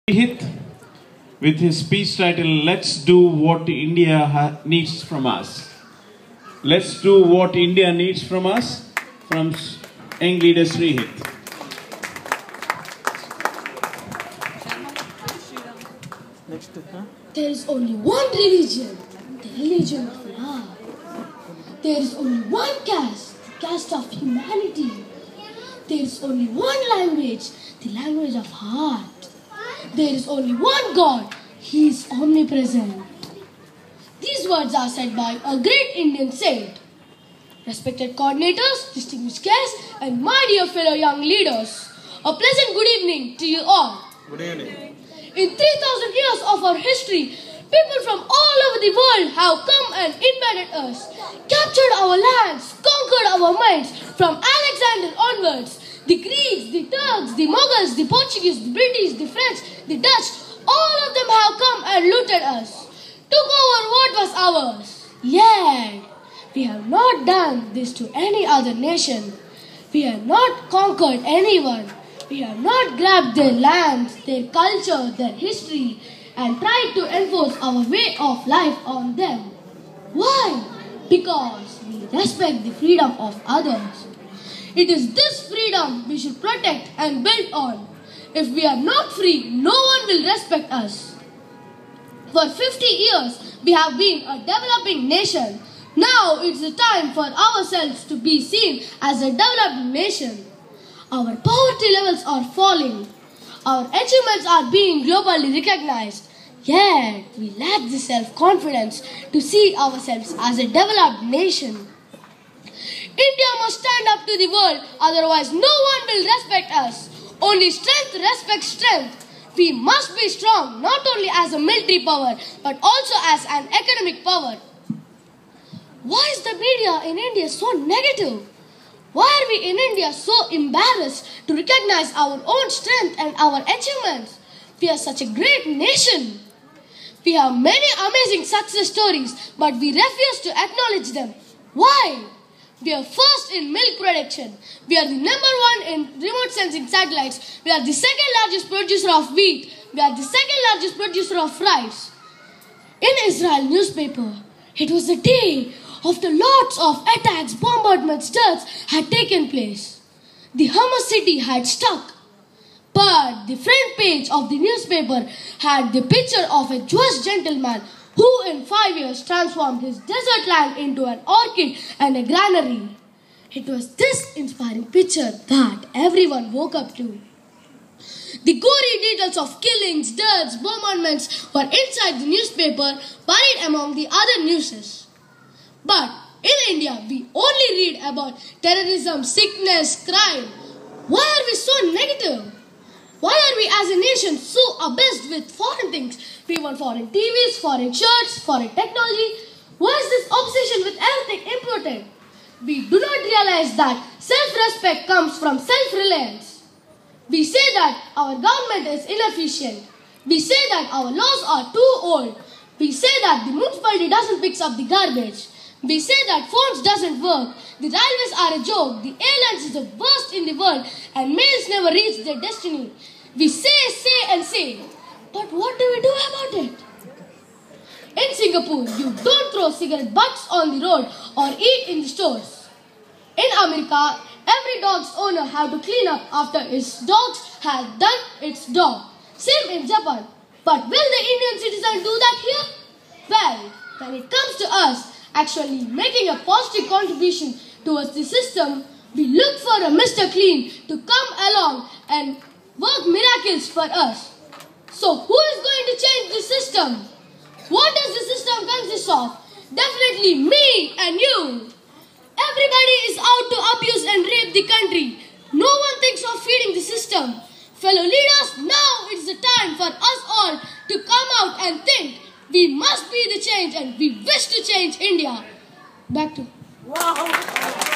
Hit with his speech title, "Let's do what India needs from us." Let's do what India needs from us, from young leader Srihit. There is only one religion, the religion of love. There is only one caste, the caste of humanity. There is only one language, the language of heart. There is only one God, He is omnipresent. These words are said by a great Indian saint. Respected coordinators, distinguished guests, and my dear fellow young leaders, a pleasant good evening to you all. Good evening. In 3,000 years of our history, people from all over the world have come and invaded us, captured our lands, conquered our minds. From Alexander onwards, the Greeks, the Turks, the Mughals, the Portuguese, the British, the French, the Dutch, all of them have come and looted us, took over what was ours. Yet, we have not done this to any other nation. We have not conquered anyone. We have not grabbed their lands, their culture, their history, and tried to enforce our way of life on them. Why? Because we respect the freedom of others. It is this freedom we should protect and build on. If we are not free, no one will respect us. For 50 years, we have been a developing nation. Now it's the time for ourselves to be seen as a developed nation. Our poverty levels are falling. Our achievements are being globally recognized. Yet, we lack the self-confidence to see ourselves as a developed nation. India must stand up to the world, otherwise no one will respect us. Only strength respects strength. We must be strong, not only as a military power, but also as an economic power. Why is the media in India so negative? Why are we in India so embarrassed to recognize our own strength and our achievements? We are such a great nation. We have many amazing success stories, but we refuse to acknowledge them. Why? We are first in milk production. We are the number one in remote sensing satellites. We are the second largest producer of wheat. We are the second largest producer of rice. In Israel newspaper, it was the day after lots of attacks, bombardments, deaths had taken place. The Hamas city had stuck. But the front page of the newspaper had the picture of a Jewish gentleman who in 5 years transformed his desert land into an orchid and a granary. It was this inspiring picture that everyone woke up to. The gory details of killings, deaths, bombardments were inside the newspaper, buried among the other newses. But in India, we only read about terrorism, sickness, crime. Why are we so negative? Why are we as a nation so obsessed with foreign things? We want foreign TVs, foreign shirts, foreign technology. Why is this obsession with everything imported? We do not realize that self-respect comes from self-reliance. We say that our government is inefficient. We say that our laws are too old. We say that the municipality doesn't pick up the garbage. We say that phones doesn't work. The railways are a joke. The airlines is the worst in the world, and mails never reach their destiny. We say, and say. But what do we do about it? In Singapore, you don't throw cigarette butts on the road or eat in the stores. In America, every dog's owner has to clean up after his dog has done its dog. Same in Japan. But will the Indian citizen do that here? Well, when it comes to us actually making a positive contribution towards the system, we look for a Mr. Clean to come along and work miracles for us. So who is going to change the system? What does the system consist of? Definitely me and you. Everybody is out to abuse and rape the country. No one thinks of feeding the system. Fellow leaders, now it's the time for us all to come out and think. We must be the change and we wish to change India. Back to... Wow.